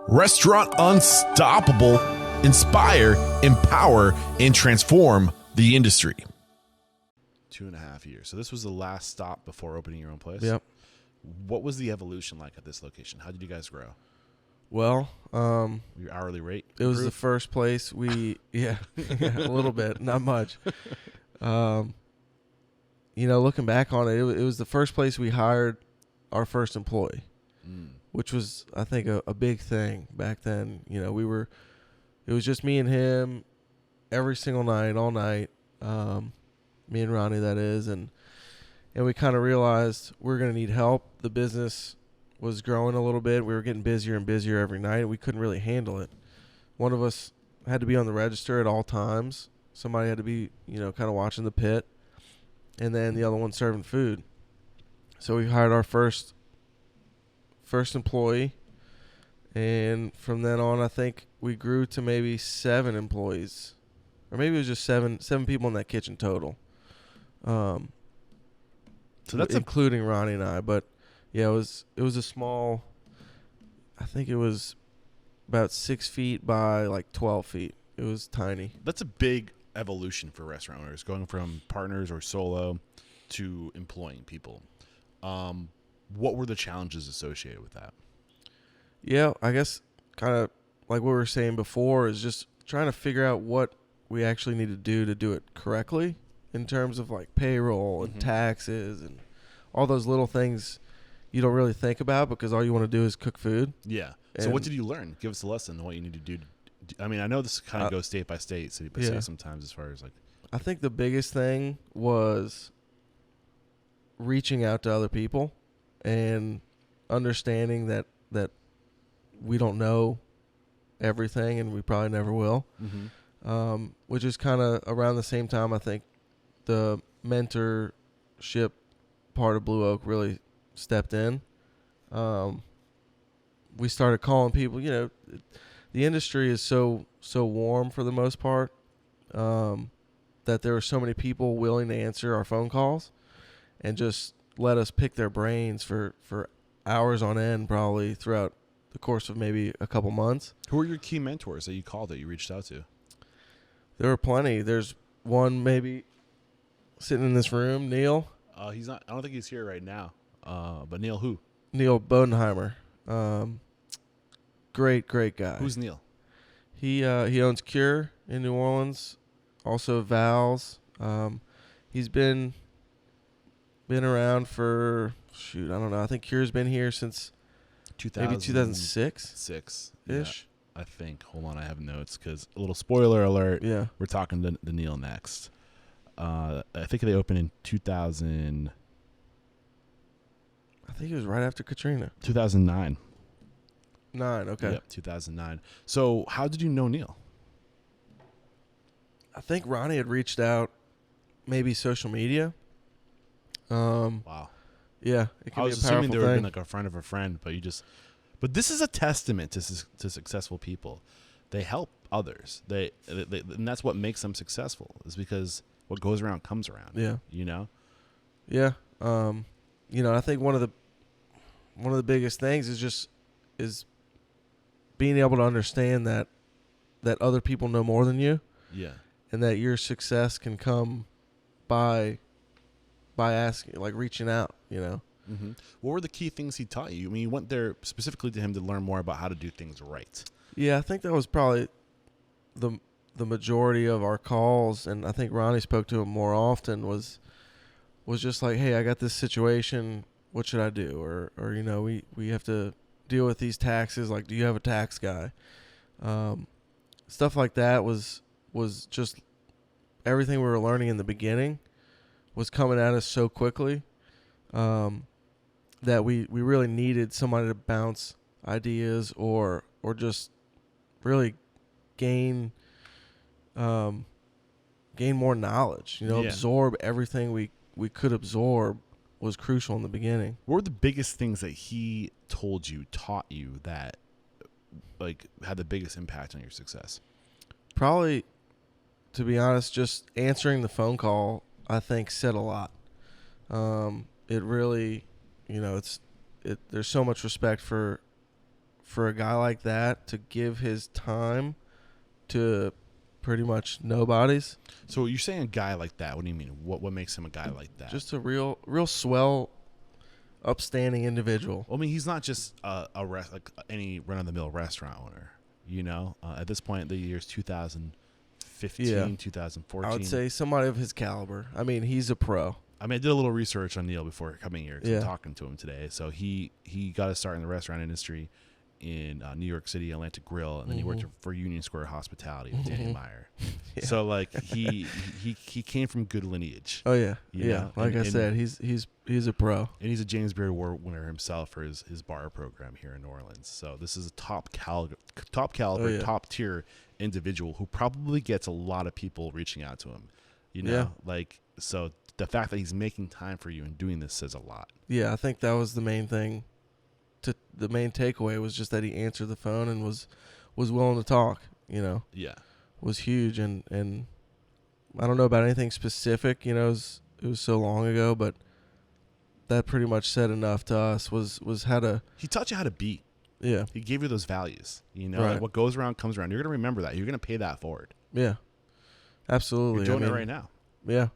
Restaurant Unstoppable. Inspire, empower, and transform the industry. 2.5 years. So this was the last stop before opening your own place? Yep. What was the evolution like at this location? How did you guys grow? Well, Your hourly rate? it was the first place a little bit, not much. Looking back on it, it was the first place we hired our first employee, which was, I think, a big thing back then. It was just me and him every single night, all night. Me and Ronnie, that is, and we kind of realized we're going to need help. The business was growing a little bit. We were getting busier and busier every night, and we couldn't really handle it. One of us had to be on the register at all times. Somebody had to be, kind of watching the pit, and then the other one serving food. So we hired our first employee, and from then on, I think we grew to maybe 7 employees, or maybe it was just seven people in that kitchen total. So that's including Ronnie and I, but yeah, it was a small. I think it was about 6 feet by like 12 feet. It was tiny. That's a big evolution for restaurant owners, going from partners or solo to employing people. What were the challenges associated with that? Yeah, I guess kind of like what we were saying before is just trying to figure out what we actually need to do it correctly in terms of like payroll and taxes and all those little things you don't really think about because all you want to do is cook food. Yeah. So what did you learn? Give us a lesson on what you need to do. I mean, I know this kind of goes state by state, city by city sometimes as far as like. I think the biggest thing was reaching out to other people and understanding that we don't know everything and we probably never will, which is kind of around the same time I think the mentorship part of Blue Oak really stepped in. We started calling people, the industry is so warm for the most part, that there were so many people willing to answer our phone calls and just let us pick their brains for hours on end, probably throughout the course of maybe a couple months. Who were your key mentors that you called, that you reached out to? There were plenty. There's one maybe sitting in this room, Neil. He's not. I don't think he's here right now. But Neil who? Neil Bodenheimer. Great guy. Who's Neil? He owns Cure in New Orleans, also Val's. He's been around for I don't know. I think Cure's been here since maybe 2006. 6 ish. Yeah, I think. Hold on, I have notes because a little spoiler alert. Yeah, we're talking to Neil next. I think they opened in 2000. I think it was right after Katrina. 2009. 9, okay. Yep, 2009. So how did you know Neil? I think Ronnie had reached out, maybe social media. Wow. Yeah, it can I be was a powerful assuming they would have thing. been like a friend of a friend, but this is a testament to successful people. They help others. They and that's what makes them successful, is because what goes around comes around. Yeah. Yeah. I think one of the biggest things is being able to understand that other people know more than you. Yeah. And that your success can come by asking, like reaching out, Mm-hmm. What were the key things he taught you? I mean, you went there specifically to him to learn more about how to do things right. Yeah, I think that was probably the majority of our calls, and I think Ronnie spoke to him more often, was just like, hey, I got this situation, what should I do? Or we have to deal with these taxes, like, do you have a tax guy? Stuff like that was just everything we were learning in the beginning was coming at us so quickly that we really needed somebody to bounce ideas or just really gain more knowledge, absorb everything we could absorb was crucial in the beginning. What were the biggest things that he told you, taught you, that like had the biggest impact on your success? Probably, to be honest, just answering the phone call, I think, said a lot. It really, there's so much respect for for a guy like that to give his time to pretty much nobodies. So you're saying a guy like that? What do you mean? What makes him a guy like that? Just a real swell, upstanding individual. Well, I mean, he's not just like any run-of-the-mill restaurant owner. You know, at this point, the year's 2015, 2014. I would say somebody of his caliber. I mean, he's a pro. I mean, I did a little research on Neil before coming here. 'Cause Yeah. I'm talking to him today. So he got to start in the restaurant industry in New York City, Atlantic Grill, and then he worked for Union Square Hospitality with Danny Meyer. Yeah. So like he came from good lineage. Oh yeah, You yeah. know? Like I said, he's a pro. And he's a James Beard Award winner himself for his bar program here in New Orleans. So this is a top caliber, yeah. top tier individual who probably gets a lot of people reaching out to him. You know, Yeah. like, so the fact that he's making time for you and doing this says a lot. Yeah, I think that was the main thing. The main takeaway was just that he answered the phone and was willing to talk. You know, Yeah. was huge, and I don't know about anything specific. You know, it was so long ago, but that pretty much said enough to us. Was how to. He taught you how to be. Yeah. He gave you those values. You know, Right. like what goes around comes around. You're going to remember that. You're going to pay that forward. Yeah. Absolutely. You're doing it right now. Yeah.